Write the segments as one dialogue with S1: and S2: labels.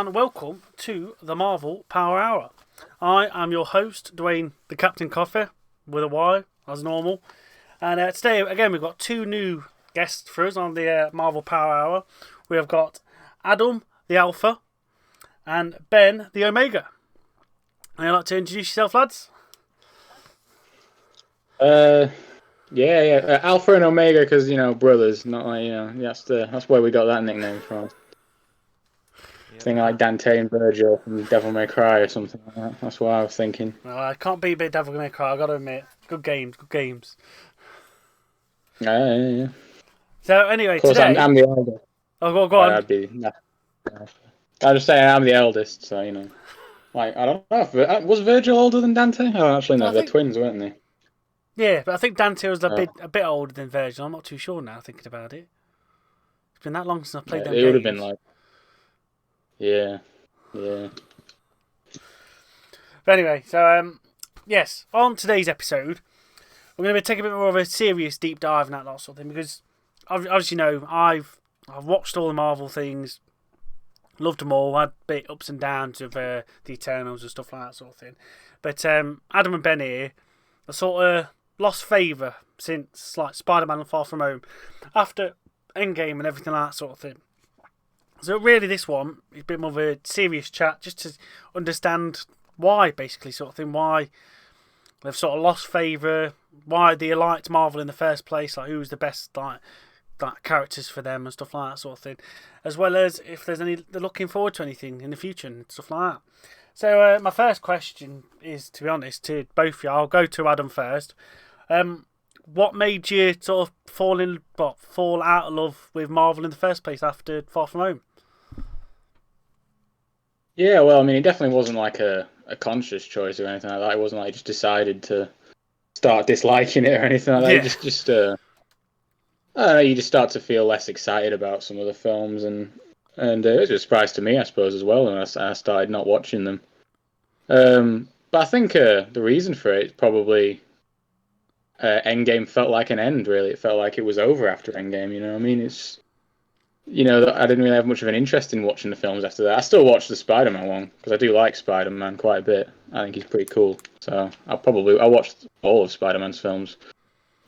S1: and welcome to the Marvel Power Hour. I am your host, Duane, the Captain Coffey, with a Y, as normal. And today, again, we've got two new guests for us on the Marvel Power Hour. We have got Adam, the Alpha, and Ben, the Omega. Would you like to introduce yourself, lads?
S2: Yeah. Alpha and Omega, because brothers, not like that's where we got that nickname from. Thing like Dante and Virgil from Devil May Cry or something like that. That's what I was thinking.
S1: Well, I can't beat Bit Devil May Cry, I've got to admit. Good games, good games.
S2: Yeah.
S1: So, anyway,
S2: Of course,
S1: today...
S2: I'm the eldest.
S1: Oh, go on.
S2: I'd be. I'm just saying, I'm the eldest, so Like, I don't know if was Virgil older than Dante. Oh, actually, no, they're twins, weren't they?
S1: Yeah, but I think Dante was a bit older than Virgil. I'm not too sure now, thinking about it. It's been that long since I played them games.
S2: It would have been like... Yeah.
S1: But anyway, so, yes, on today's episode, we're going to take a bit more of a serious deep dive and that sort of thing, because, as you know, I've watched all the Marvel things, loved them all, had bit ups and downs of the Eternals and stuff like that sort of thing. But Adam and Ben here are sort of lost favour since like Spider-Man and Far From Home, after Endgame and everything like that sort of thing. So really this one is a bit more of a serious chat, just to understand why, basically, sort of thing, why they've sort of lost favour, why they liked Marvel in the first place, like who's the best like characters for them and stuff like that sort of thing, as well as if there's any, they're looking forward to anything in the future and stuff like that. So my first question is, to be honest, to both of you, I'll go to Adam first. What made you sort of fall out of love with Marvel in the first place after Far From Home?
S2: Yeah, well, I mean, it definitely wasn't like a conscious choice or anything like that. It wasn't like you just decided to start disliking it or anything like that.
S1: Yeah.
S2: You just I don't know, you just start to feel less excited about some of the films, and it was a surprise to me, I suppose, as well, when I started not watching them. But I think the reason for it is probably Endgame felt like an end, really. It felt like it was over after Endgame, you know what I mean? It's... I didn't really have much of an interest in watching the films after that. I still watch the Spider-Man one, because I do like Spider-Man quite a bit. I think he's pretty cool. So I watched all of Spider-Man's films,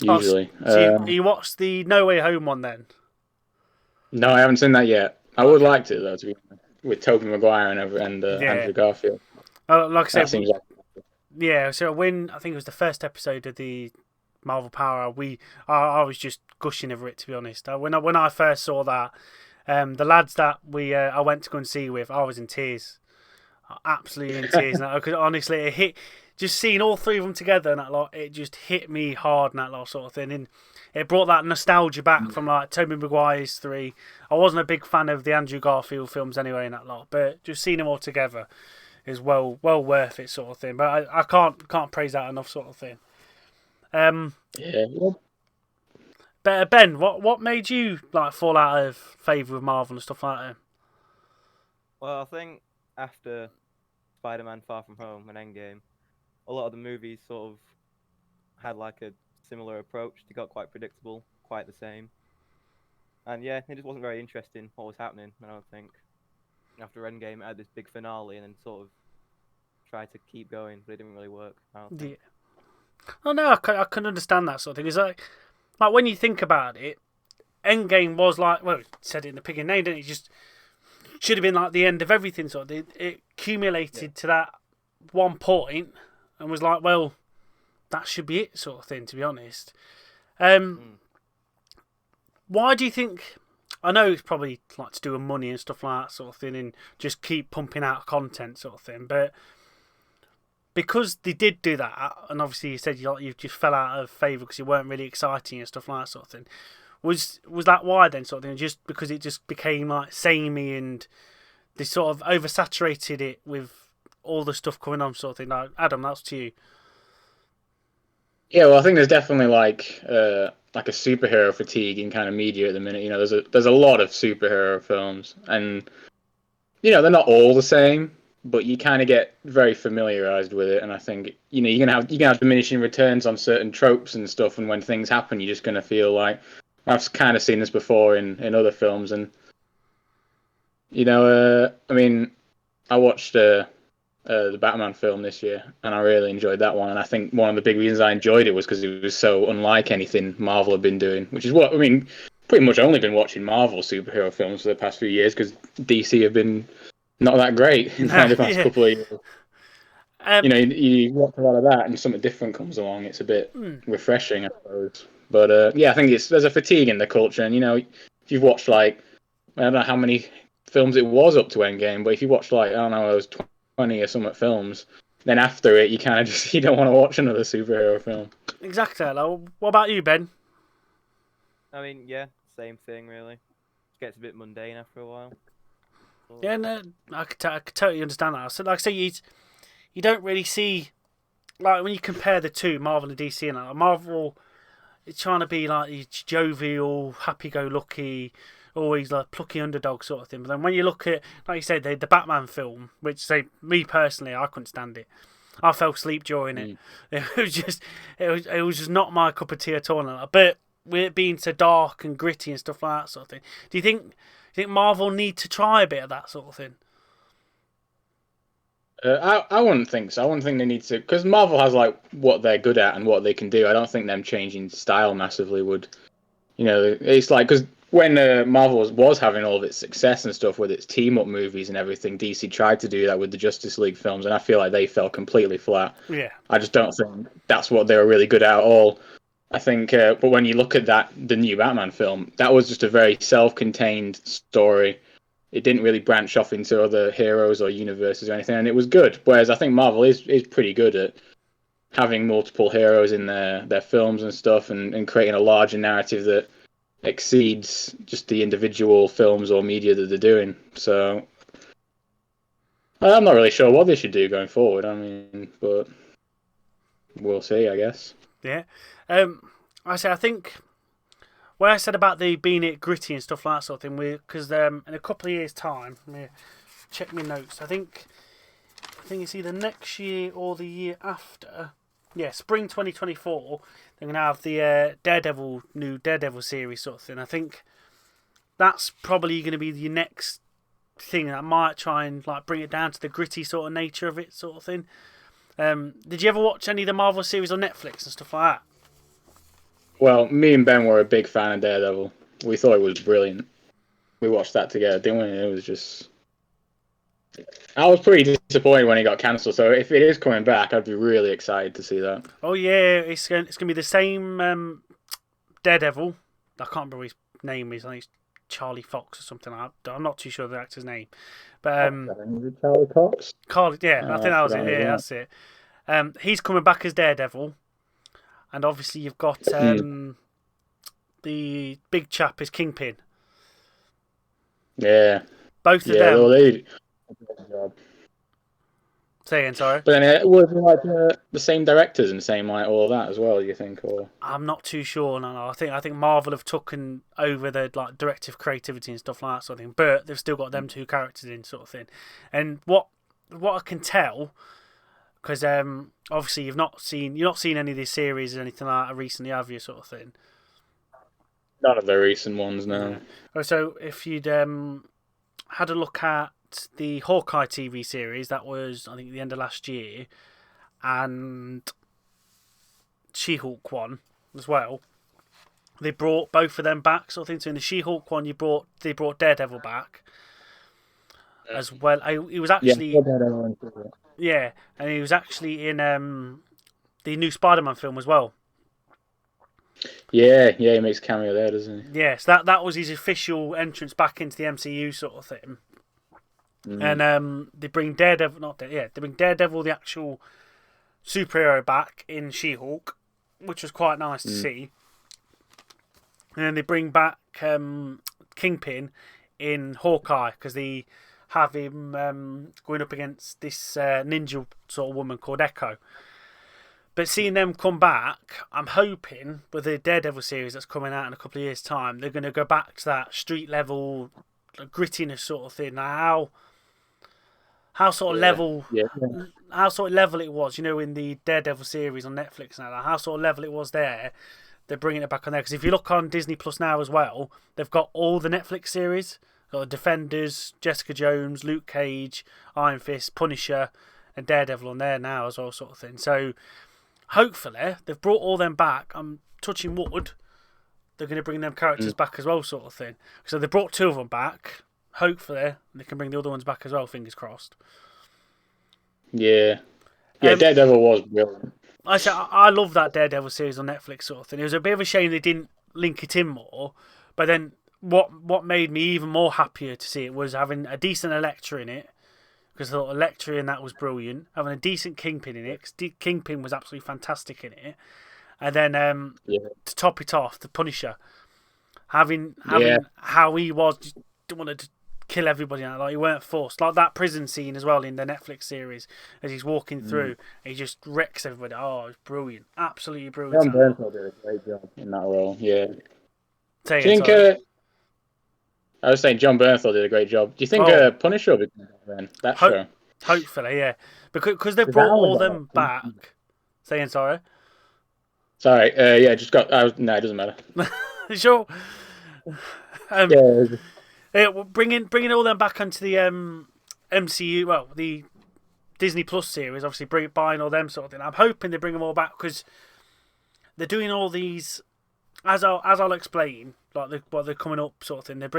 S2: usually.
S1: So you watched the No Way Home one then?
S2: No, I haven't seen that yet. I would like to, though, to be honest, with Tobey Maguire and Andrew Garfield.
S1: Like I said,
S2: like...
S1: yeah, so when I think it was the first episode of the Marvel Power, I was just gushing over it, to be honest. When I first saw that, the lads that I went to go and see with, I was in tears, absolutely in tears. Because honestly, it hit, just seeing all three of them together and that lot, it just hit me hard and that lot sort of thing. And it brought that nostalgia back from like Tobey Maguire's three. I wasn't a big fan of the Andrew Garfield films anyway and that lot, but just seeing them all together is well worth it, sort of thing. But I can't praise that enough, sort of thing.
S2: Yeah.
S1: But Ben, what made you like fall out of favour with Marvel and stuff like that?
S3: Well, I think after Spider-Man Far From Home and Endgame, a lot of the movies sort of had like a similar approach. They got quite predictable, quite the same. And yeah, it just wasn't very interesting what was happening. I don't think after Endgame, it had this big finale and then sort of tried to keep going, but it didn't really work. I don't think.
S1: Yeah. Oh no, I can understand that sort of thing. It's like when you think about it, Endgame was like, well, it said it in the pig and name, didn't it? It just should have been like the end of everything. Sort of, it accumulated to that one point and was like, well, that should be it, sort of thing. To be honest, why do you think? I know it's probably like to do with money and stuff like that sort of thing, and just keep pumping out content, sort of thing, but because they did do that, and obviously you said you just fell out of favour because you weren't really exciting and stuff like that sort of thing. Was that why then, sort of thing? Just because it just became like samey and they sort of oversaturated it with all the stuff coming on, sort of thing. Like, Adam, that's to you.
S2: Yeah, well, I think there's definitely like a superhero fatigue in kind of media at the minute. There's a lot of superhero films, and they're not all the same, but you kind of get very familiarized with it. And I think you're gonna have diminishing returns on certain tropes and stuff. And when things happen, you're just gonna feel like, I've kind of seen this before in other films. And I mean, I watched the Batman film this year, and I really enjoyed that one. And I think one of the big reasons I enjoyed it was because it was so unlike anything Marvel had been doing, which is what I mean. Pretty much only been watching Marvel superhero films for the past few years because DC have been not that great in the past couple of years. You watch a lot of that, and something different comes along. It's a bit refreshing, I suppose. But I think there's a fatigue in the culture, and if you've watched I don't know how many films it was up to Endgame, but if you watch I don't know, it was 20 or something films, then after it, you kind of just you don't want to watch another superhero film.
S1: Exactly. What about you, Ben?
S3: I mean, yeah, same thing really. It gets a bit mundane after a while.
S1: Yeah, no, I could totally understand that. So, like I say, you don't really see when you compare the two, Marvel and DC, and Marvel, it's trying to be jovial, happy-go-lucky, always plucky underdog sort of thing. But then when you look at, like you said, the Batman film, which me personally, I couldn't stand it. I fell asleep during it. It was just not my cup of tea at all. But with it being so dark and gritty and stuff like that sort of thing, do you think Marvel need to try a bit of that sort of thing?
S2: I wouldn't think so. I wouldn't think they need to, because Marvel has what they're good at and what they can do. I don't think them changing style massively would. It's because when Marvel was having all of its success and stuff with its team up movies and everything, DC tried to do that with the Justice League films, and I feel like they fell completely flat.
S1: Yeah.
S2: I just don't think that's what they were really good at all. I think, but when you look at the new Batman film, that was just a very self-contained story. It didn't really branch off into other heroes or universes or anything, and it was good. Whereas I think Marvel is pretty good at having multiple heroes in their films and stuff, and creating a larger narrative that exceeds just the individual films or media that they're doing. So I'm not really sure what they should do going forward. I mean, but we'll see, I guess.
S1: Yeah. I think what I said about the being it gritty and stuff like that sort of thing, because in a couple of years' time, let me check my notes. I think it's either next year or the year after. Yeah, spring 2024. They're gonna have the new Daredevil series sort of thing. I think that's probably going to be the next thing that might try and bring it down to the gritty sort of nature of it sort of thing. Did you ever watch any of the Marvel series on Netflix and stuff like that?
S2: Well, me and Ben were a big fan of Daredevil. We thought it was brilliant. We watched that together, didn't we? It was just... I was pretty disappointed when it got cancelled, so if it is coming back, I'd be really excited to see that.
S1: Oh yeah, it's going to be the same Daredevil. I can't remember what his name is. I think it's Charlie Fox or something. I'm not too sure of the actor's name. But
S2: Charlie Cox?
S1: I think that was it. Yeah, that's it. He's coming back as Daredevil. And obviously you've got the big chap is Kingpin.
S2: Yeah.
S1: Both of them.
S2: Well, they...
S1: Say again, sorry.
S2: But then it would be the same directors and same all of that as well, you think? Or
S1: I'm not too sure. No. I think Marvel have taken over the directive creativity and stuff like that sort of thing. But they've still got them two characters in sort of thing. And what I can tell, because obviously you're not seen any of these series or anything like that recently, have you? Sort of thing.
S2: None of the recent ones, no.
S1: So if you'd had a look at the Hawkeye TV series, that was I think the end of last year, and She-Hulk one as well. They brought both of them back, sort of thing. So in the She-Hulk one, they brought Daredevil back as well. He was actually and he was actually in the new Spider-Man film as well.
S2: Yeah, he makes a cameo there, doesn't he?
S1: Yes, that was his official entrance back into the MCU sort of thing. And they bring Daredevil, they bring Daredevil, the actual superhero, back in She-Hulk, which was quite nice to see. And then they bring back Kingpin in Hawkeye, because they have him going up against this ninja sort of woman called Echo. But seeing them come back, I'm hoping with the Daredevil series that's coming out in a couple of years' time, they're going to go back to that street level grittiness sort of thing. Now, how sort of level it was, in the Daredevil series on Netflix now, how sort of level it was there, they're bringing it back on there. Because if you look on Disney Plus now as well, they've got all the Netflix series, got the Defenders, Jessica Jones, Luke Cage, Iron Fist, Punisher, and Daredevil on there now as well, sort of thing. So hopefully they've brought all them back. I'm touching wood. They're going to bring them characters back as well, sort of thing. So they brought 2 of them back. Hopefully they can bring the other ones back as well. Fingers crossed.
S2: Yeah. Daredevil was brilliant.
S1: I love that Daredevil series on Netflix, sort of thing. It was a bit of a shame they didn't link it in more. But then what made me even more happier to see it was having a decent Elektra in it. Because I thought Elektra in that was brilliant. Having a decent Kingpin in it. Because Kingpin was absolutely fantastic in it. And then to top it off, the Punisher. Having how he was, just wanted to kill everybody. Like, he weren't forced. Like that prison scene as well in the Netflix series. As he's walking through, he just wrecks everybody. Oh, it's brilliant. Absolutely brilliant.
S2: John Bernthal did a great job in that role, yeah.
S1: Do you think...
S2: I was saying John Bernthal did a great job. Do you think Punisher will be then? That show?
S1: Hopefully, yeah. Because they've brought all them back. Saying sorry?
S2: Sorry, just got... No, it doesn't matter.
S1: Sure. Bringing all them back onto the MCU, well, the Disney Plus series, obviously buying all them sort of thing. I'm hoping they bring them all back because they're doing all these... As I'll explain, like what they're coming up sort of thing. They've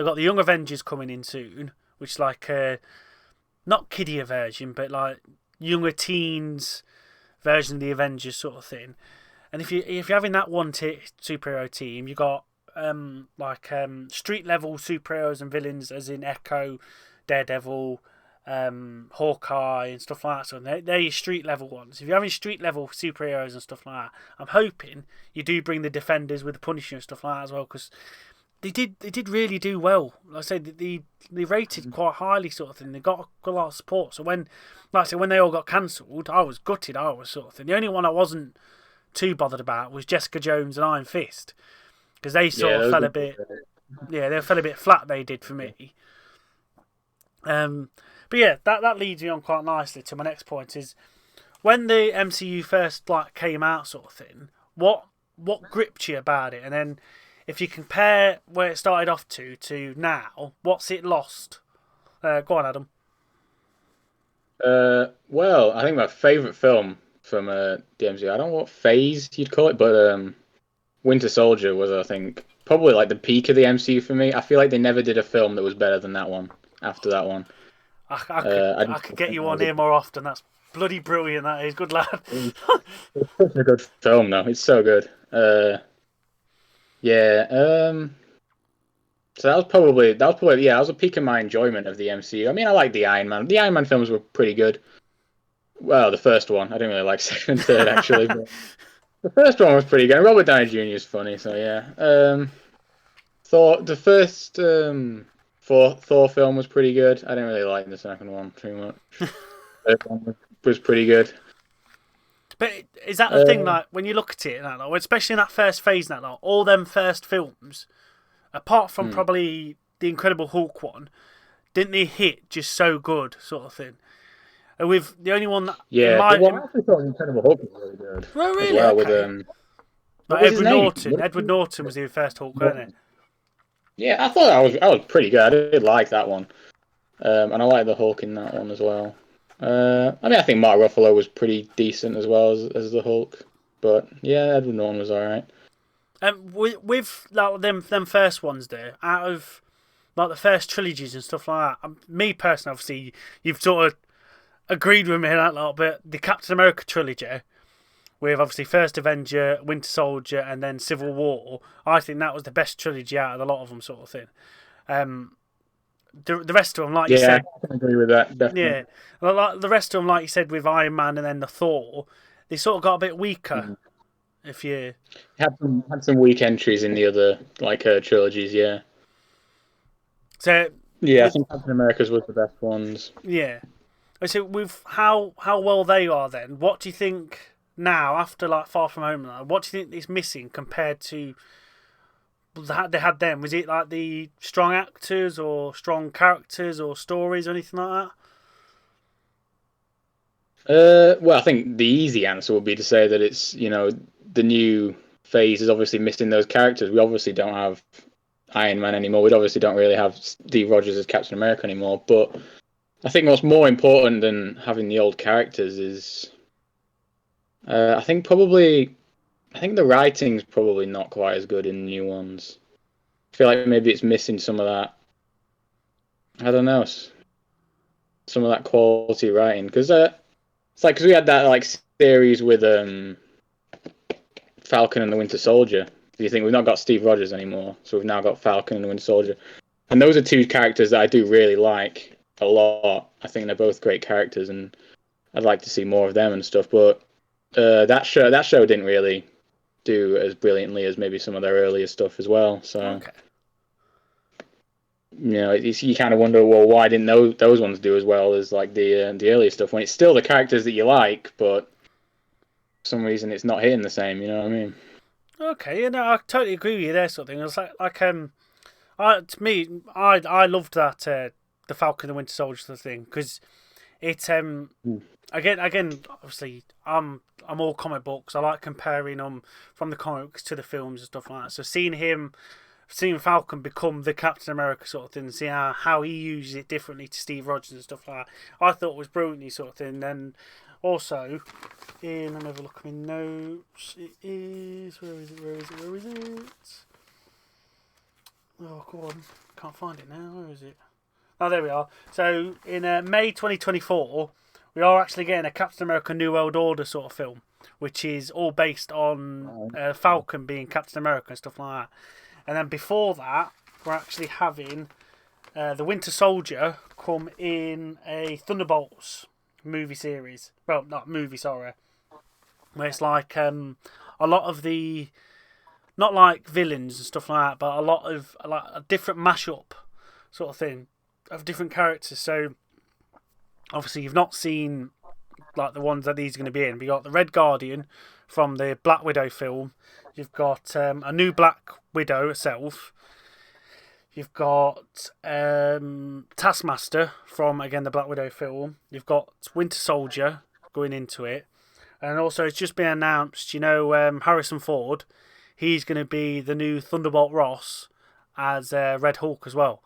S1: got the Young Avengers coming in soon, which is like not kiddier version, but like younger teens version of the Avengers sort of thing. And if you're having that one superhero team, you got street level superheroes and villains, as in Echo, Daredevil, Hawkeye and stuff like that. So they're your street level ones. If you're having street level superheroes and stuff like that, I'm hoping you do bring the Defenders with the Punisher and stuff like that as well, because they did really do well. Like I said, they rated quite highly sort of thing. They got a lot of support. So when they all got cancelled, I was gutted. I was sort of thing. The only one I wasn't too bothered about was Jessica Jones and Iron Fist, because they sort of fell a bit. Yeah, they fell a bit flat. They did for me. But yeah, that leads me on quite nicely to my next point is when the MCU first came out sort of thing, what gripped you about it? And then if you compare where it started off to now, what's it lost? Go on, Adam.
S2: Well, I think my favourite film from the MCU, I don't know what phase you'd call it, but Winter Soldier was, I think, probably like the peak of the MCU for me. I feel like they never did a film that was better than that one after that one.
S1: I could get you on here more often. That's bloody brilliant. That is. Good lad.
S2: It's such a good film, though. It's so good. So that was probably that was a peak of my enjoyment of the MCU. I mean, I like the Iron Man. The Iron Man films were pretty good. Well, the first one. I didn't really like second and third actually, but the first one was pretty good. Robert Downey Jr. is funny, so yeah. The first Thor film was pretty good. I didn't really like the second one too much. The third one was pretty good.
S1: But is that the thing? Like when you look at it, especially in that first phase, all them first films, apart from probably the Incredible Hulk one, didn't they hit just so good, sort of thing? And with the only one that
S2: I actually thought Incredible Hulk was really good.
S1: Oh, really?
S2: Well,
S1: okay. With Edward Norton. Edward Norton was the first Hulk, wasn't it?
S2: Yeah, I thought I was pretty good. I did like that one, and I like the Hulk in that one as well. I mean, I think Mark Ruffalo was pretty decent as well as the Hulk, but yeah, Edward Norton was all right.
S1: With like, them first ones there, out of like the first trilogies and stuff like that, me personally, obviously, you've sort of agreed with me on that lot, but the Captain America trilogy, with obviously First Avenger, Winter Soldier, and then Civil War, I think that was the best trilogy out of a lot of them, sort of thing. The rest of them, like you said,
S2: I can agree with that. Definitely.
S1: Yeah, like the rest of them, like you said, with Iron Man and then the Thor, they sort of got a bit weaker. If you
S2: had some weak entries in the other trilogies, yeah.
S1: So
S2: yeah, I think Captain America's was the best ones.
S1: Yeah. So with how well they are, then what do you think? Now, after Far From Home, what do you think is missing compared to they had then? Was it like the strong actors or strong characters or stories or anything like
S2: that? Well, I think the easy answer would be to say that it's, the new phase is obviously missing those characters. We obviously don't have Iron Man anymore. We obviously don't really have Steve Rogers as Captain America anymore. But I think what's more important than having the old characters is, I think the writing's probably not quite as good in the new ones. I feel like maybe it's missing some of that. I don't know, some of that quality writing, because it's like because we had that like series with Falcon and the Winter Soldier. Do you think we've not got Steve Rogers anymore? So we've now got Falcon and the Winter Soldier, and those are two characters that I do really like a lot. I think they're both great characters, and I'd like to see more of them and stuff. But that show didn't really do as brilliantly as maybe some of their earlier stuff as well. So.
S1: Okay.
S2: You kind of wonder, well, why didn't those ones do as well as like the earlier stuff when it's still the characters that you like, but for some reason it's not hitting the same. You know what I mean?
S1: Okay, I totally agree with you there, sort of thing. It was I loved that the Falcon and the Winter Soldier sort of thing because it again obviously I'm all comic books. I like comparing them from the comics to the films and stuff like that. So seeing Falcon become the Captain America sort of thing, and see how he uses it differently to Steve Rogers and stuff like that, I thought was brilliantly sort of thing. And also, let me have a look at my notes. It is where is it? Oh, go on, can't find it now. Where is it? Oh, there we are. So in May 2024, we are actually getting a Captain America New World Order sort of film, which is all based on Falcon being Captain America and stuff like that. And then before that, we're actually having the Winter Soldier come in a Thunderbolts movie series. Well, not movie, sorry. Where it's like a lot of the, not like villains and stuff like that, but a lot of like a different mashup sort of thing of different characters. So obviously you've not seen like the ones that these are going to be in. We got the Red Guardian from the Black Widow film. You've got a new Black Widow herself. You've got Taskmaster from, again, the Black Widow film. You've got Winter Soldier going into it. And also, it's just been announced, Harrison Ford, he's going to be the new Thunderbolt Ross as Red Hulk as well.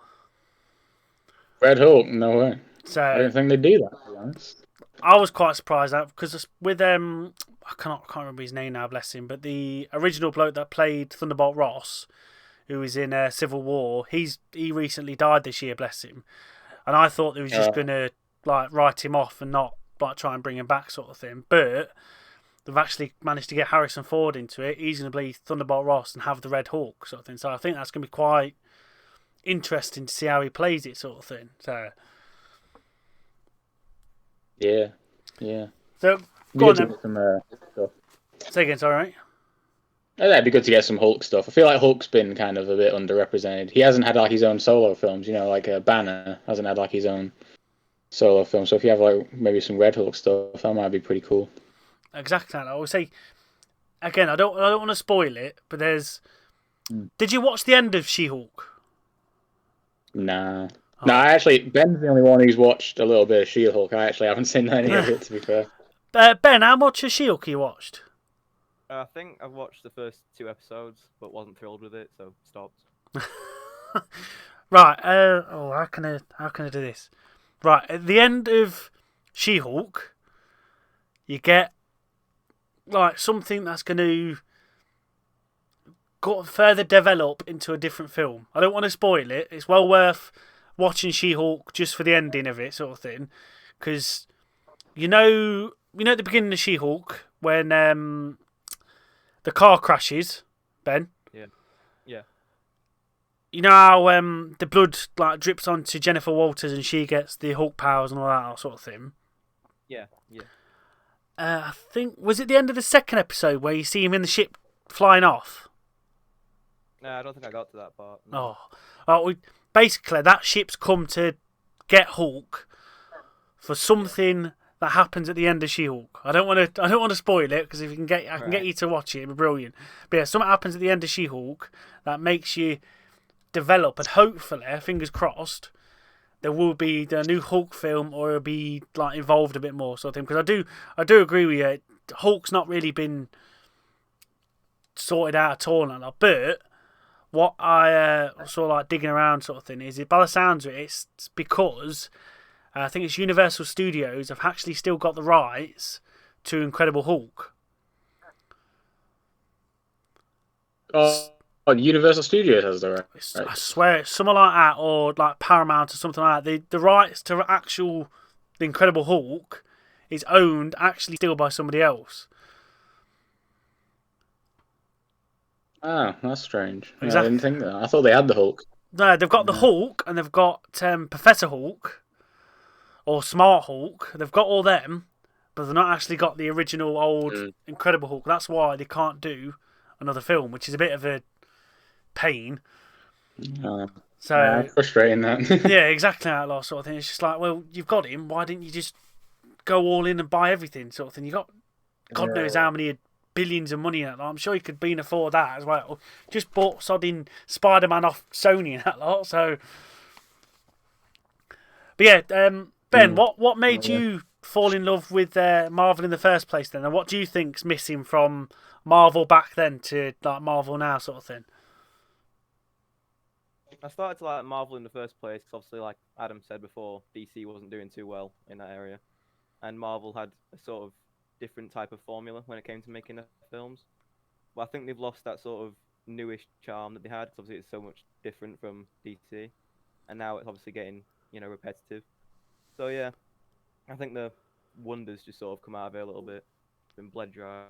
S2: Red Hulk? No way.
S1: So
S2: I didn't think they'd do that, to be honest.
S1: I was quite surprised at because with I can't remember his name now, bless him, but the original bloke that played Thunderbolt Ross, who was in Civil War, he recently died this year, bless him. And I thought they was just gonna like write him off and not like try and bring him back, sort of thing. But they've actually managed to get Harrison Ford into it. He's gonna be Thunderbolt Ross and have the Red Hulk, sort of thing. So I think that's gonna be quite interesting to see how he plays it, sort of thing. So
S2: yeah.
S1: So go on then.
S2: Stuff.
S1: Say again, sorry, mate.
S2: That'd be good to get some Hulk stuff. I feel like Hulk's been kind of a bit underrepresented. He hasn't had like his own solo films, like Banner hasn't had like his own solo film. So if you have like maybe some Red Hulk stuff, that might be pretty cool.
S1: Exactly. I would say again, I don't want to spoil it, but there's. Did you watch the end of She-Hulk?
S2: Nah. Oh. No, Ben's the only one who's watched a little bit of She-Hulk. I actually haven't seen any of it, to be fair.
S1: Ben, how much of She-Hulk you watched?
S3: I think I've watched the first 2 episodes, but wasn't thrilled with it, so stopped.
S1: Right. How can I do this? Right. At the end of She-Hulk, you get like something that's going to further develop into a different film. I don't want to spoil it. It's well worth watching She-Hulk just for the ending of it, sort of thing, because at the beginning of She-Hulk when the car crashes, Ben.
S3: Yeah.
S1: You know how the blood like drips onto Jennifer Walters and she gets the Hulk powers and all that sort of thing.
S3: Yeah.
S1: I think was it the end of the second episode where you see him in the ship flying off?
S3: No, I don't think I got to that part. No.
S1: Basically, that ship's come to get Hulk for something that happens at the end of She-Hulk. I don't want to spoil it because if I can get you to watch it, it'd be brilliant. But yeah, something happens at the end of She-Hulk that makes you develop, and hopefully, fingers crossed, there will be the new Hulk film, or it'll be like involved a bit more, sort of thing. Because I do agree with you. Hulk's not really been sorted out at all now, but what I saw like digging around sort of thing is, by the sounds of it, it's because I think it's Universal Studios have actually still got the rights to Incredible Hulk.
S2: Universal Studios has the right.
S1: I swear it's something like that, or like Paramount or something like that. The rights to the Incredible Hulk is owned actually still by somebody else.
S2: Oh, that's strange.
S1: Exactly.
S2: I didn't think that. I thought they had the Hulk.
S1: No, they've got the Hulk and they've got Professor Hulk or Smart Hulk. They've got all them, but they've not actually got the original old Incredible Hulk. That's why they can't do another film, which is a bit of a pain. So
S2: frustrating that.
S1: Yeah, exactly that last sort of thing. It's just like, well, you've got him. Why didn't you just go all in and buy everything, sort of thing? You got God knows how many billions of money in that lot. I'm sure you could afford that as well. Just bought sodding Spider-Man off Sony and that lot. So, but yeah, Ben, what made you fall in love with Marvel in the first place then, and what do you think's missing from Marvel back then to like Marvel now, sort of thing?
S3: I started to like Marvel in the first place because obviously, like Adam said before, DC wasn't doing too well in that area, and Marvel had a sort of different type of formula when it came to making their films. But I think they've lost that sort of newish charm that they had, because obviously it's so much different from DC, and now it's obviously getting repetitive. So yeah, I think the wonders just sort of come out of it a little bit. It's been bled dry.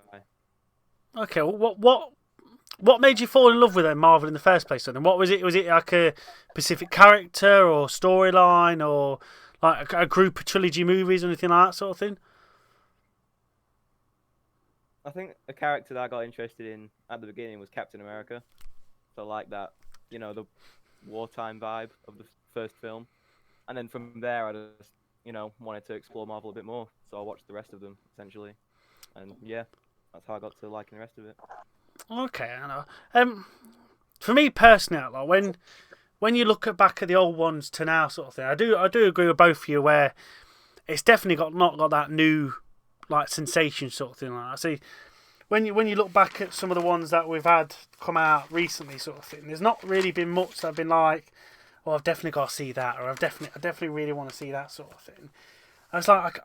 S1: Okay, well, what made you fall in love with Marvel in the first place then? And what was it? Was it like a specific character or storyline, or like a group of trilogy movies or anything like that sort of thing?
S3: I think a character that I got interested in at the beginning was Captain America. So like that, the wartime vibe of the first film. And then from there, I just, wanted to explore Marvel a bit more. So I watched the rest of them, essentially. And yeah, that's how I got to liking the rest of it.
S1: Okay, I know. For me personally, like when you look back at the old ones to now, sort of thing, I do agree with both of you where it's definitely not got that new like sensation sort of thing. Like I see when you look back at some of the ones that we've had come out recently, sort of thing, there's not really been much that I've been like, well, I've definitely got to see that, or I definitely really want to see that sort of thing. I was like,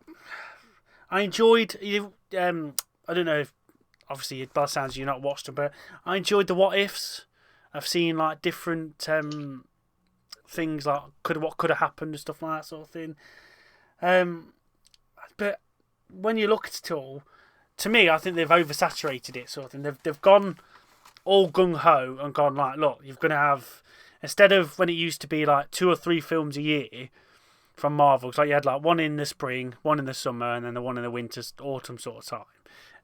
S1: I enjoyed you. I don't know if obviously by the sounds you've not watched them, but I enjoyed the what ifs. I've seen like different things like what could have happened and stuff like that sort of thing. But when you look at it all, to me, I think they've oversaturated it sort of thing. They've gone all gung ho and gone like, look, you're going to have, instead of when it used to be like 2 or 3 films a year from Marvel, so like you had like one in the spring, one in the summer, and then the one in the winter, autumn sort of time.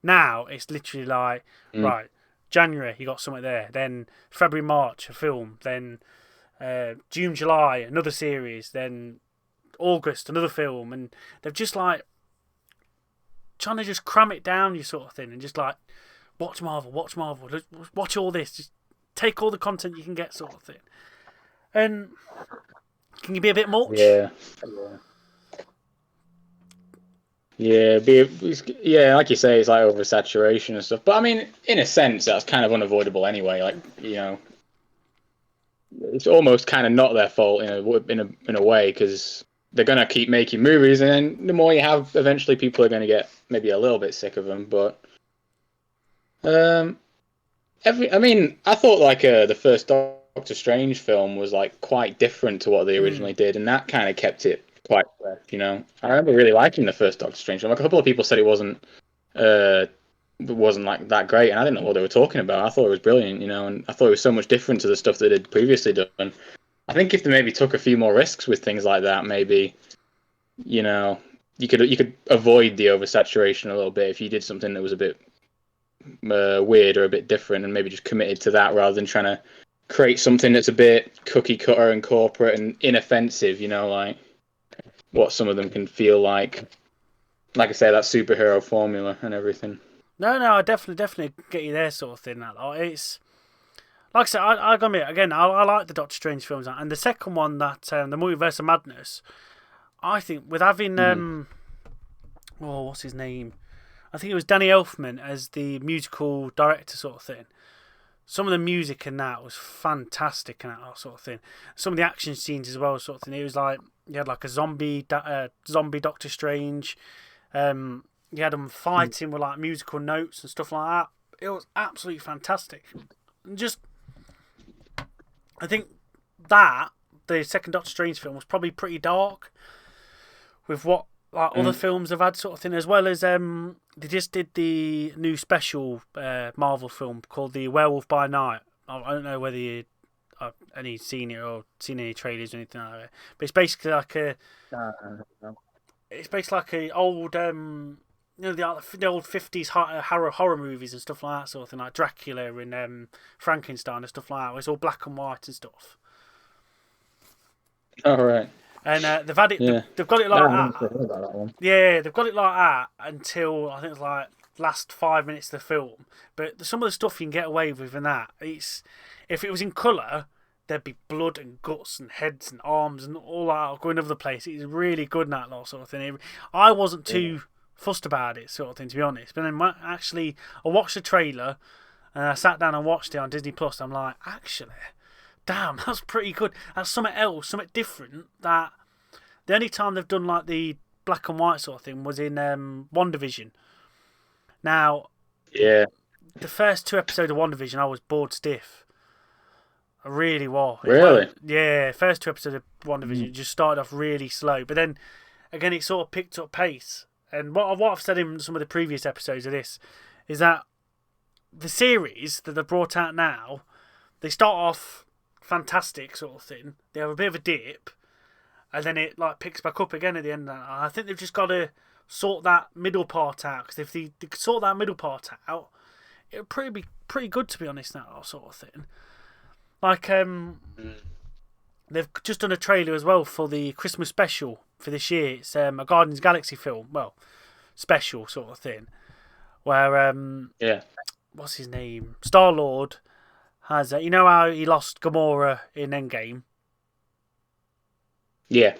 S1: Now it's literally like, right, January you got something there, then February, March a film, then June, July another series, then August another film, and they've just like trying to just cram it down you sort of thing, and just like watch Marvel, watch all this, just take all the content you can get sort of thing. And can you be a bit much?
S2: Yeah, like you say, it's like oversaturation and stuff. But I mean, in a sense, that's kind of unavoidable anyway. Like, it's almost kind of not their fault in a way, because they're gonna keep making movies, and then the more you have, eventually people are gonna get maybe a little bit sick of them. But I thought like the first Doctor Strange film was like quite different to what they originally did, and that kind of kept it quite fresh. I remember really liking the first Doctor Strange film. Like, a couple of people said it wasn't like that great, and I didn't know what they were talking about. I thought it was brilliant, and I thought it was so much different to the stuff that they'd previously done. I think if they maybe took a few more risks with things like that, maybe, you could avoid the oversaturation a little bit if you did something that was a bit weird or a bit different, and maybe just committed to that rather than trying to create something that's a bit cookie cutter and corporate and inoffensive, like what some of them can feel like. Like I say, that superhero formula and everything.
S1: No, I definitely get you there, sort of thing. It's like I said, I got me again. I like the Doctor Strange films, and the second one, that the Multiverse of Madness. I think with having what's his name? I think it was Danny Elfman as the musical director, sort of thing. some of the music in that was fantastic and that sort of thing. Some of the action scenes as well, sort of thing. It was like you had like a zombie Doctor Strange. You had them fighting with like musical notes and stuff like that. It was absolutely fantastic. And just, I think that the second Doctor Strange film was probably pretty dark with what like other films have had sort of thing, as well as they just did the new special Marvel film called The Werewolf by Night. I don't know whether you have seen it or seen any trailers or anything like that, but it's basically like a old the old 50s horror movies and stuff like that sort of thing, like Dracula and Frankenstein and stuff like that, where it's all black and white and stuff.
S2: Oh, right.
S1: And they've had it.
S2: Yeah.
S1: They've got it like
S2: I haven't
S1: that.
S2: heard about that one.
S1: Yeah, they've got it like that until I think it's like last 5 minutes of the film. But some of the stuff you can get away with in that, if it was in colour, there'd be blood and guts and heads and arms and all that going over the place. It's really good in that lot sort of thing. I wasn't too fussed about it sort of thing, to be honest. But then actually, I watched the trailer and I sat down and watched it on Disney Plus. I'm like, actually, damn, that's pretty good. That's something else, something different. That the only time they've done like the black and white sort of thing was in WandaVision. Now,
S2: Yeah.
S1: the first 2 episodes of WandaVision, I was bored stiff. I really was.
S2: Really?
S1: Yeah, first 2 episodes of WandaVision just started off really slow, but then again it sort of picked up pace. And what I've said in some of the previous episodes of this is that the series that they've brought out now, they start off fantastic sort of thing. They have a bit of a dip, and then it like picks back up again at the end. And I think they've just got to sort that middle part out, because if they could sort that middle part out, it would be pretty good, to be honest. That sort of thing. Like they've just done a trailer as well for the Christmas special for this year. It's a Guardians of the Galaxy film, well, special sort of thing, where what's his name? Star-Lord has you know how he lost Gamora in Endgame?
S2: Yeah.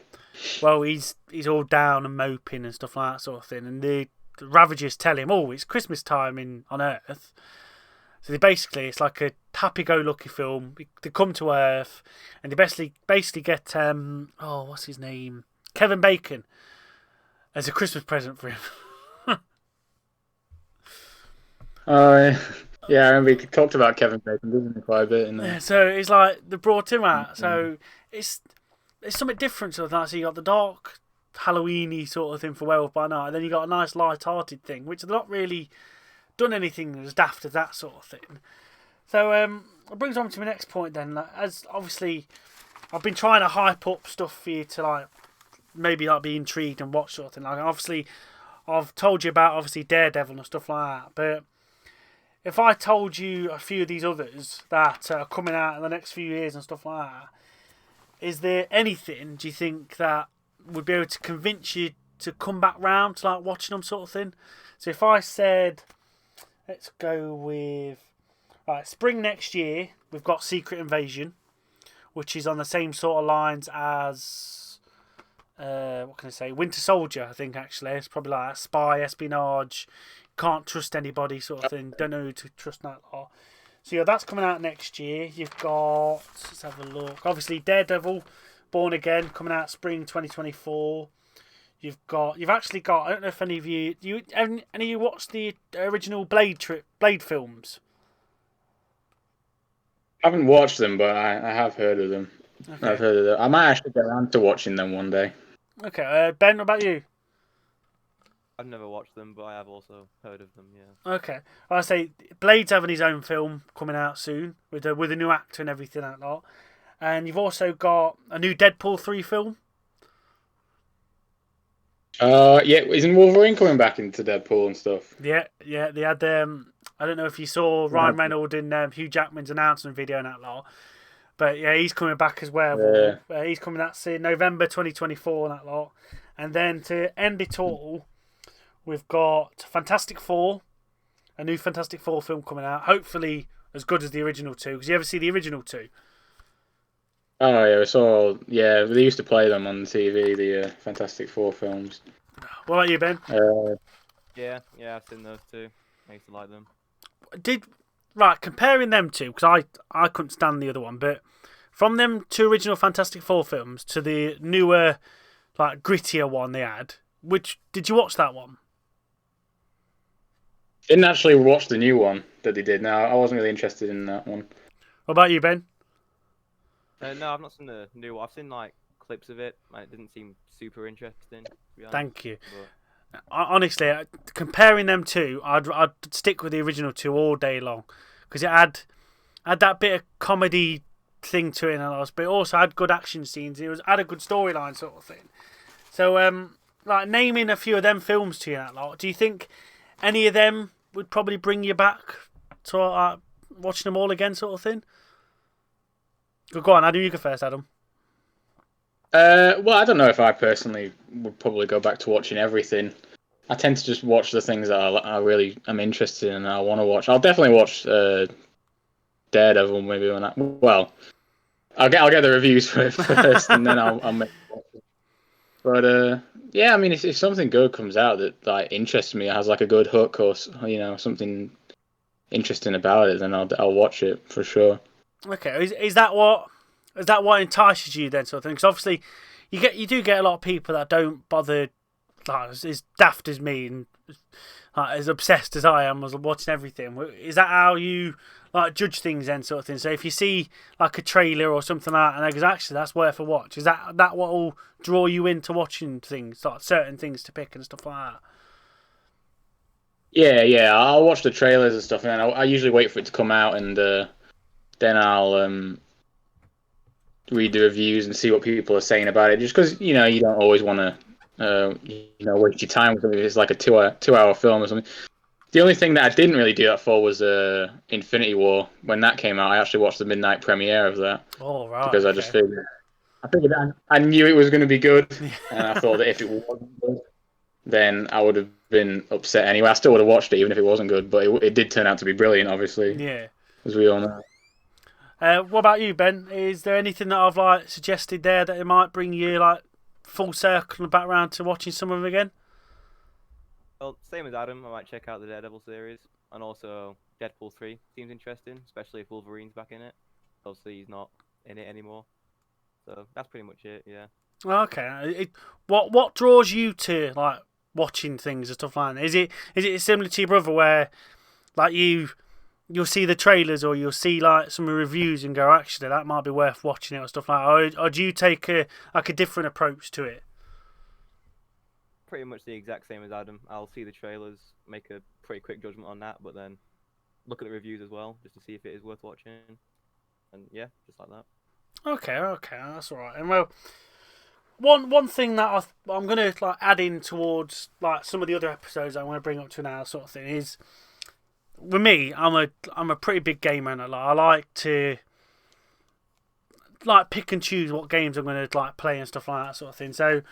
S1: Well, he's all down and moping and stuff like that sort of thing, and the Ravagers tell him, "Oh, it's Christmas time on Earth." So it's like a happy-go-lucky film. They come to Earth, and they basically get what's his name? Kevin Bacon as a Christmas present for him.
S2: Yeah, I remember he talked about Kevin Bacon, didn't he, quite a bit.
S1: Yeah, so it's like they brought him out. So it's something different sort of that. So you got the dark Halloween-y sort of thing for Werewolf by Night, and then you got a nice light-hearted thing, which they're not really done anything as daft as that sort of thing. So it brings on to my next point then. As obviously I've been trying to hype up stuff for you to like maybe like be intrigued and watch sort of thing. Like obviously I've told you about obviously Daredevil and stuff like that, but if I told you a few of these others that are coming out in the next few years and stuff like that, is there anything, do you think, that would be able to convince you to come back round to like watching them sort of thing? So if I said, let's go with spring next year, we've got Secret Invasion, which is on the same sort of lines as what can I say, Winter Soldier. I think actually it's probably like spy, espionage, can't trust anybody sort of thing, don't know who to trust in that lot. So yeah, that's coming out next year. You've got, let's have a look, obviously Daredevil Born Again coming out spring 2024. You've actually got, I don't know if any of you watched the original Blade films?
S2: I haven't watched them, but I have heard of them. Okay. I've heard of them. I might actually get around to watching them one day.
S1: Okay, Ben, what about you?
S3: I've never watched them, but I have also heard of them. Yeah.
S1: Okay, I say Blade's having his own film coming out soon with a new actor and everything like that. And you've also got a new Deadpool 3 film.
S2: Yeah, isn't Wolverine coming back into Deadpool and stuff?
S1: Yeah, they had I don't know if you saw Ryan Reynolds in Hugh Jackman's announcement video and that lot, but yeah, he's coming back as well. Yeah. He's coming out in November 2024 and that lot. And then to end it all, we've got Fantastic Four, a new Fantastic Four film coming out. Hopefully as good as the original two. Because you ever see the original two?
S2: Oh yeah, we saw. Yeah, they used to play them on TV. The Fantastic Four films.
S1: What about you, Ben?
S3: Yeah, I've seen those too. I used to like them.
S1: right, comparing them two, because I couldn't stand the other one, but from them two original Fantastic Four films to the newer, like, grittier one they had, which, did you watch that one?
S2: Didn't actually watch the new one that they did. No, I wasn't really interested in that one.
S1: What about you, Ben?
S3: No, I've not seen the new one. I've seen like clips of it, and it didn't seem super interesting. To be honest.
S1: Thank you.
S3: But
S1: Honestly, comparing them two, I'd stick with the original two all day long, because it had that bit of comedy thing to it, but it also had good action scenes. Had a good storyline sort of thing. So, like, naming a few of them films to you, that lot, do you think any of them would probably bring you back to watching them all again, sort of thing? Go on, Adam. You go first, Adam.
S2: Well, I don't know if I personally would probably go back to watching everything. I tend to just watch the things that I really am interested in and I want to watch. I'll definitely watch Daredevil maybe when I'll get the reviews for it first and then I'll make it watch it. But yeah, I mean, if something good comes out that like interests me, has like a good hook or something interesting about it, then I'll watch it for sure.
S1: Okay, is that what entices you then, sort of thing? Because obviously, you do get a lot of people that don't bother, like, as daft as me and like, as obsessed as I am, as watching everything. Is that how you like judge things then, sort of thing? So if you see like a trailer or something like that, and goes, actually that's worth a watch, is that what will draw you into watching things, like certain things to pick and stuff like that?
S2: Yeah, I'll watch the trailers and stuff, and then I usually wait for it to come out and. Then I'll read the reviews and see what people are saying about it. Just because you don't always want to waste your time with something if it's like a two-hour film or something. The only thing that I didn't really do that for was Infinity War. When that came out, I actually watched the midnight premiere of that.
S1: Oh, right.
S2: Because I just figured I knew it was going to be good, and I thought that if it wasn't good, then I would have been upset anyway. I still would have watched it even if it wasn't good, but it did turn out to be brilliant, obviously.
S1: Yeah.
S2: As we all know.
S1: What about you, Ben? Is there anything that I've like suggested there that it might bring you like full circle and back round to watching some of them again?
S3: well, same as Adam, I might check out the Daredevil series, and also Deadpool 3 seems interesting, especially if Wolverine's back in it. Obviously, he's not in it anymore, so that's pretty much it. Yeah.
S1: Okay. What draws you to like watching things and stuff like that? Is it similar to your brother where like you'll see the trailers or you'll see like some reviews and go, actually that might be worth watching it or stuff like that, or do you take a different approach to it?
S3: Pretty much the exact same as Adam. I'll see the trailers, make a pretty quick judgment on that, but then look at the reviews as well, just to see if it is worth watching. And yeah, just like that.
S1: Okay, that's all right. And well, one thing that I'm gonna like add in towards like some of the other episodes I want to bring up to now, sort of thing, is with me, I'm a pretty big gamer, and I like to like pick and choose what games I'm going to like play and stuff like that, sort of thing. So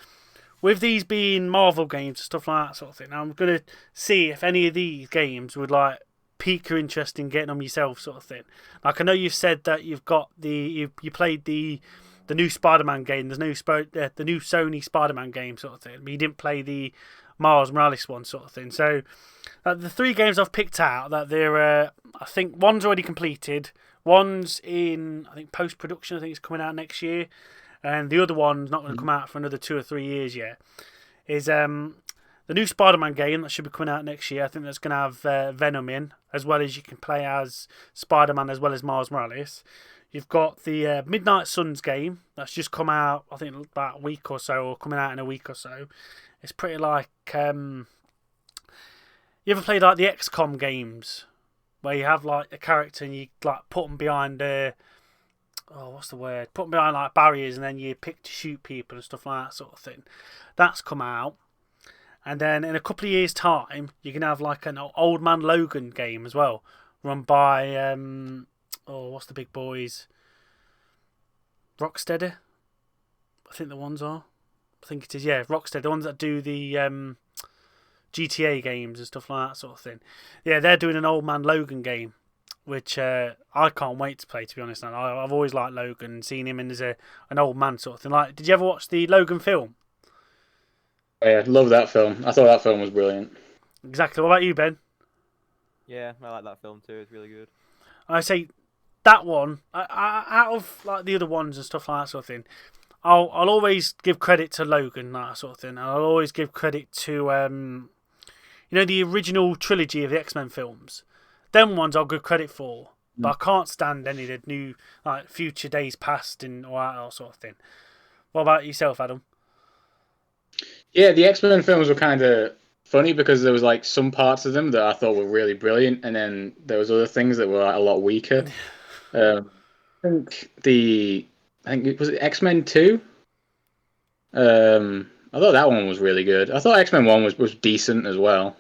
S1: with these being Marvel games and stuff like that, sort of thing, I'm going to see if any of these games would like pique your interest in getting them yourself, sort of thing. Like I know you've said that you've got you played the new Spider-Man game, the new Sony Spider-Man game, sort of thing, but you didn't play the Miles Morales one, sort of thing. So the three games I've picked out, that they're I think one's already completed, one's in I think post-production, I think it's coming out next year, and the other one's not going to come out for another 2 or 3 years yet, is the new Spider-Man game that should be coming out next year. I think that's going to have Venom in, as well as you can play as Spider-Man as well as Miles Morales. You've got the Midnight Suns game that's just come out, I think about a week or so, or coming out in a week or so. It's pretty like you ever played like the XCOM games where you have like a character and you like put them behind what's the word? Put them behind like barriers and then you pick to shoot people and stuff like that, sort of thing. That's come out. And then in a couple of years' time, you can have like an Old Man Logan game as well, run by what's the big boys? Rocksteady, I think the ones are. I think it is, yeah, Rocksteady, the ones that do the GTA games and stuff like that, sort of thing. Yeah, they're doing an Old Man Logan game, which I can't wait to play, to be honest. I've always liked Logan and seen him in as an old man sort of thing. Like, did you ever watch the Logan film?
S2: Yeah, love that film. I thought that film was brilliant.
S1: Exactly. What about you, Ben?
S3: Yeah, I like that film too. It's really good.
S1: I say that one, out of like the other ones and stuff like that sort of thing, I'll always give credit to Logan, that sort of thing. And I'll always give credit to the original trilogy of the X-Men films. Them ones I'll give credit for, but I can't stand any of the new like Future Days Past and all that sort of thing. What about yourself, Adam?
S2: Yeah, the X-Men films were kind of funny because there was like some parts of them that I thought were really brilliant, and then there was other things that were like, a lot weaker. I think it was X-Men 2. I thought that one was really good. I thought X-Men 1 was decent as well.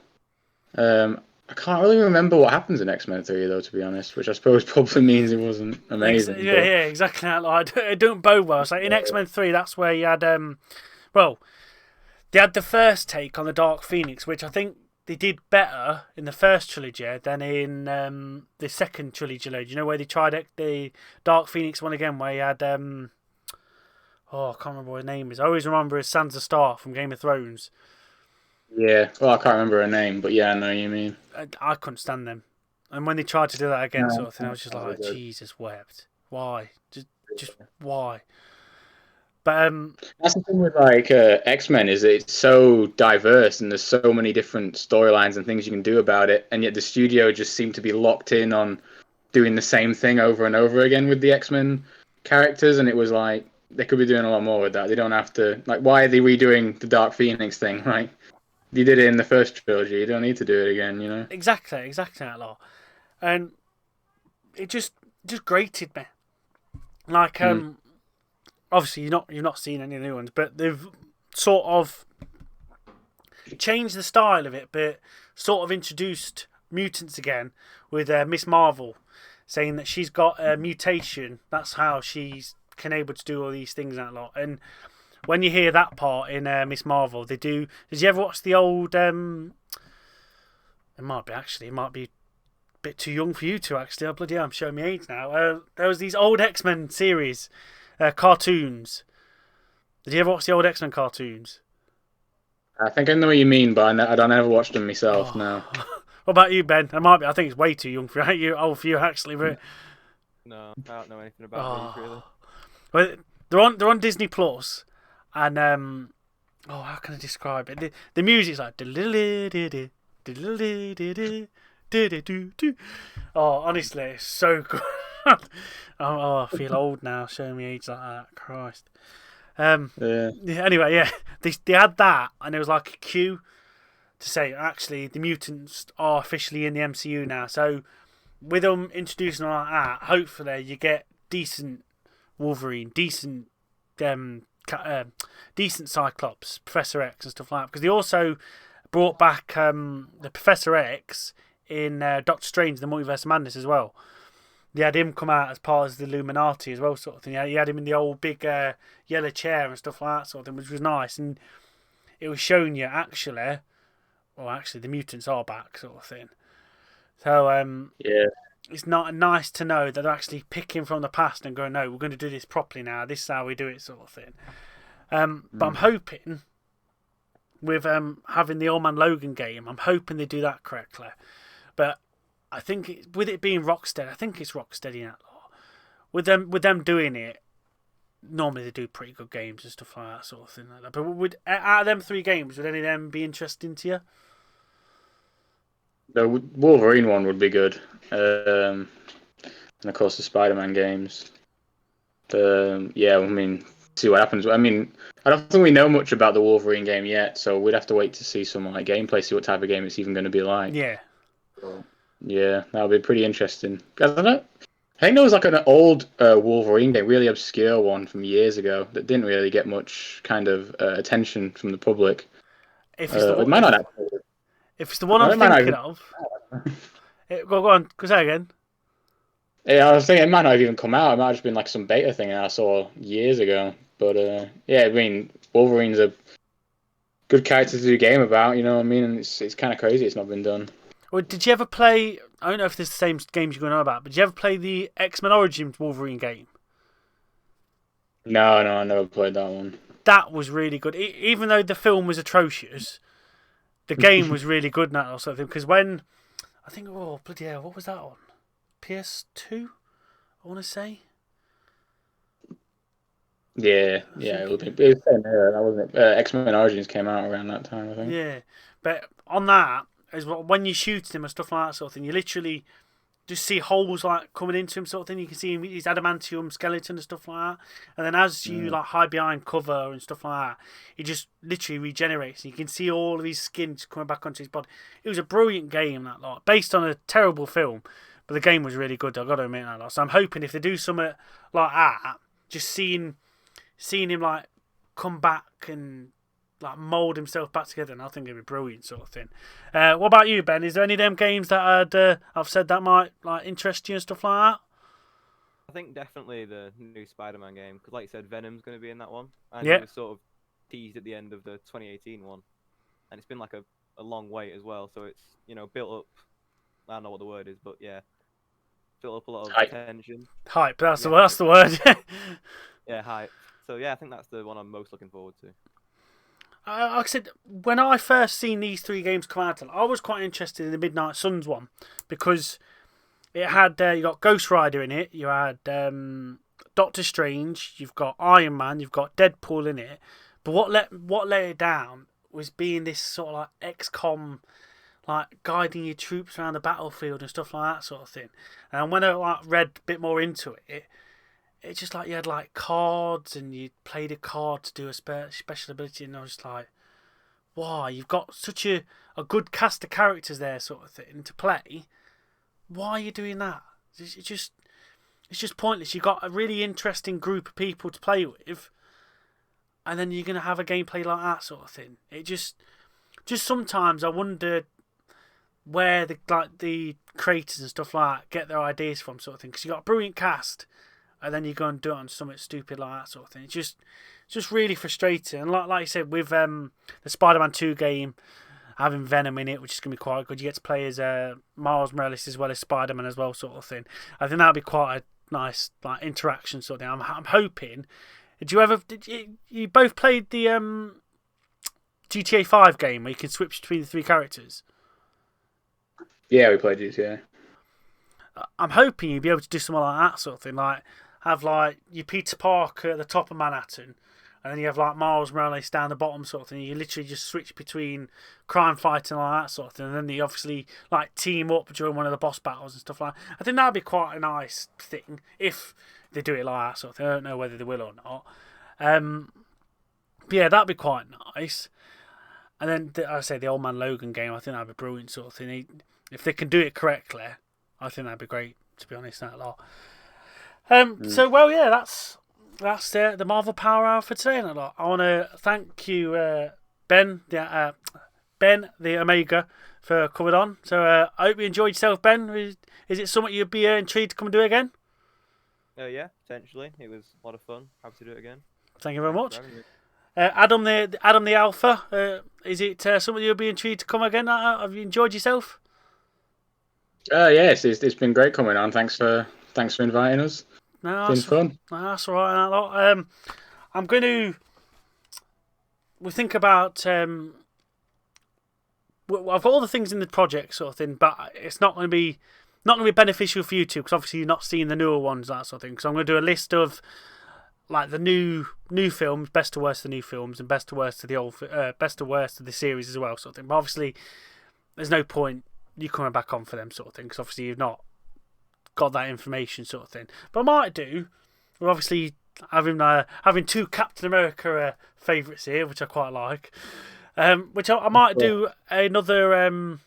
S2: I can't really remember what happens in X-Men 3 though, to be honest, which I suppose probably means it wasn't amazing.
S1: Yeah, exactly. Like, it don't bode well. So in X-Men 3, that's where you had they had the first take on the Dark Phoenix, which I think they did better in the first trilogy than in the second trilogy. Do you know where they tried the Dark Phoenix one again, where you had I can't remember what her name is. I always remember as Sansa Stark from Game of Thrones.
S2: Yeah, well, I can't remember her name, but yeah, I know what you mean.
S1: I couldn't stand them, and when they tried to do that again,
S2: No,
S1: sort of thing, I was just like,
S2: good.
S1: Jesus wept. Why? Just why? But
S2: that's the thing with like X-Men is that it's so diverse and there's so many different storylines and things you can do about it, and yet the studio just seemed to be locked in on doing the same thing over and over again with the X-Men characters, and it was like they could be doing a lot more with that. They don't have to, like, why are they redoing the Dark Phoenix thing? Like, you did it in the first trilogy, you don't need to do it again, you know?
S1: Exactly that lot, and it just grated me. Like obviously you've not seen any of the new ones, but they've sort of changed the style of it, but sort of introduced mutants again with Miss Marvel, saying that she's got a mutation. That's how she's able to do all these things and that lot. And when you hear that part in Miss Marvel, they do. Did you ever watch the old? It might be a bit too young for you to actually. Oh, bloody hell, I'm showing my age now. There was these old X-Men series, cartoons. Did you ever watch the old X-Men cartoons?
S2: I think I know what you mean, but I don't ever watch them myself. No.
S1: What about you, Ben? I think it's way too young for you. Old for you, actually. But
S3: No, I don't know anything about these really.
S1: Well, they're on Disney Plus, and how can I describe it? The music's like honestly, it's so good. I feel old now, showing me age like that. Christ. Anyway, yeah, they had that, and it was like a cue to say actually the mutants are officially in the MCU now. So with them introducing all like that, hopefully you get decent Wolverine, decent Cyclops, Professor X, and stuff like that. Because they also brought back the Professor X in Doctor Strange: The Multiverse of Madness as well. They had him come out as part of the Illuminati as well, sort of thing. Yeah, you had him in the old big yellow chair and stuff like that, sort of thing, which was nice. And it was showing you actually the mutants are back, sort of thing. So
S2: yeah,
S1: it's not nice to know that they're actually picking from the past and going, no, we're going to do this properly now. This is how we do it, sort of thing. But I'm hoping with having the Old Man Logan game, I'm hoping they do that correctly. But I think with it being Rocksteady, I think it's Rocksteady in that lot. With them doing it, normally they do pretty good games and stuff like that, sort of thing. Like that. But out of them 3 games, would any of them be interesting to you?
S2: The Wolverine one would be good, and of course the Spider-Man games. Yeah, I mean, see what happens. I mean, I don't think we know much about the Wolverine game yet, so we'd have to wait to see some like gameplay, see what type of game it's even going to be like.
S1: Yeah.
S2: Yeah, that would be pretty interesting. I think there was like an old Wolverine game, really obscure one from years ago that didn't really get much kind of attention from the public.
S1: If it's the one I'm thinking of, go on, go say again.
S2: Yeah, I was thinking it might not have even come out. It might have just been like some beta thing I saw years ago. But yeah, I mean, Wolverine's a good character to do a game about. You know what I mean? And it's kind of crazy it's not been done.
S1: Well, did you ever play? I don't know if this is the same games you're going to know about, but did you ever play the X-Men Origins Wolverine game?
S2: No, I never played that one.
S1: That was really good. Even though the film was atrocious, the game was really good in that sort of thing. Because when I think, oh bloody hell, what was that on? PS2, I want to say.
S2: Yeah, it would be. It was the same era, wasn't it? X-Men Origins came out around that time, I think.
S1: Yeah, but on that, as well, when you shoot him and stuff like that sort of thing, you literally just see holes like coming into him sort of thing. You can see his adamantium skeleton and stuff like that. And then as you like hide behind cover and stuff like that, he just literally regenerates. You can see all of his skin just coming back onto his body. It was a brilliant game, that lot, based on a terrible film, but the game was really good. I've got to admit that lot. So I'm hoping if they do something like that, just seeing him like come back and like mould himself back together, and I think it'd be brilliant sort of thing. What about you, Ben? Is there any of them games that I've said that might like interest you and stuff like that?
S3: I think definitely the new Spider-Man game, because like you said, Venom's going to be in that one, and
S1: Yeah.
S3: it was sort of teased at the end of the 2018 one, and it's been like a long wait as well, so it's built up. I don't know what the word is, but yeah, built up a lot of
S2: Hype.
S3: tension.
S1: Hype. That's
S3: Yeah.
S1: the word.
S3: Yeah, hype. So yeah, I think that's the one I'm most looking forward to.
S1: Like I said, when I first seen these three games come out, I was quite interested in the Midnight Suns one because it had you got Ghost Rider in it, you had Doctor Strange, you've got Iron Man, you've got Deadpool in it. But what let it down was being this sort of like XCOM, like guiding your troops around the battlefield and stuff like that sort of thing. And when I like read a bit more into it, it's just like you had like cards and you played a card to do a special ability, and I was just like, wow, you've got such a good cast of characters there sort of thing to play. Why are you doing that? It's just pointless. You've got a really interesting group of people to play with, and then you're going to have a gameplay like that sort of thing. It just sometimes I wonder where the creators and stuff like that get their ideas from sort of thing, because you've got a brilliant cast, and then you go and do it on something stupid like that sort of thing. It's just really frustrating. And like you said, with the Spider-Man 2 game having Venom in it, which is going to be quite good. You get to play as Miles Morales as well as Spider-Man as well, sort of thing. I think that'll be quite a nice like interaction sort of thing. I'm hoping. Did you both played the GTA 5 game where you can switch between the three characters?
S2: Yeah, we played GTA.
S1: I'm hoping you'll be able to do something like that sort of thing, like have like your Peter Parker at the top of Manhattan, and then you have like Miles Morales down the bottom sort of thing. You literally just switch between crime fighting and all that sort of thing, and then you obviously like team up during one of the boss battles and stuff like that. I think that'd be quite a nice thing if they do it like that sort of thing. I don't know whether they will or not. But yeah, that'd be quite nice. And then I say the Old Man Logan game, I think that'd be brilliant sort of thing. If they can do it correctly, I think that'd be great, to be honest, that lot. So, well, yeah, that's the Marvel Power Hour for today, that lot. I want to thank you, Ben, the Omega, for coming on. So, I hope you enjoyed yourself, Ben. Is it something you'd be intrigued to come and do again?
S3: Yeah, potentially. It was a lot of fun. Happy to do it again.
S1: Thank you very much. Adam the Alpha, is it something you'd be intrigued to come again? Have you enjoyed yourself?
S2: Yes, it's been great coming on. Thanks for inviting us.
S1: No,
S2: it's been fun.
S1: That's all right. That lot. I'm going to. We think about. I've got all the things in the project sort of thing, but it's not going to be beneficial for you two, because obviously you're not seeing the newer ones, that sort of thing. So I'm going to do a list of like the new films, best to worst of the new films, and best to worst of the old, best to worst of the series as well, sort of thing. But obviously, there's no point you coming back on for them sort of thing, because obviously you've not got that information sort of thing. But I might do. We're obviously having two Captain America favourites here, which I quite like. Which I might do another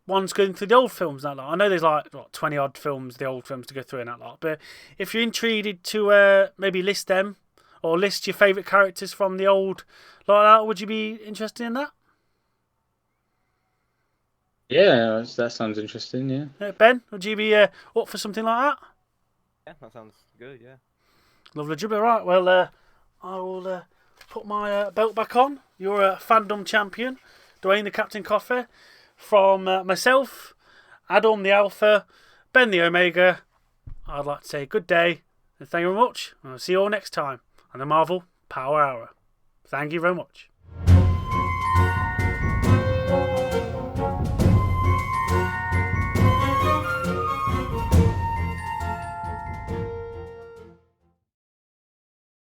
S1: ones going through the old films and that lot. I know there's like 20 odd films, the old films to go through and that lot. But if you're intrigued to maybe list them or list your favourite characters from the old like that, would you be interested in that?
S2: Yeah, that sounds interesting. Yeah.
S1: Ben, would you be up for something like that?
S3: Yeah, that sounds good. Yeah.
S1: Lovely job. Right. Well, I will put my belt back on. You're a fandom champion, Duane the Captain Coffey. From myself, Adam the Alpha, Ben the Omega, I'd like to say good day and thank you very much. I'll see you all next time on the Marvel Power Hour. Thank you very much.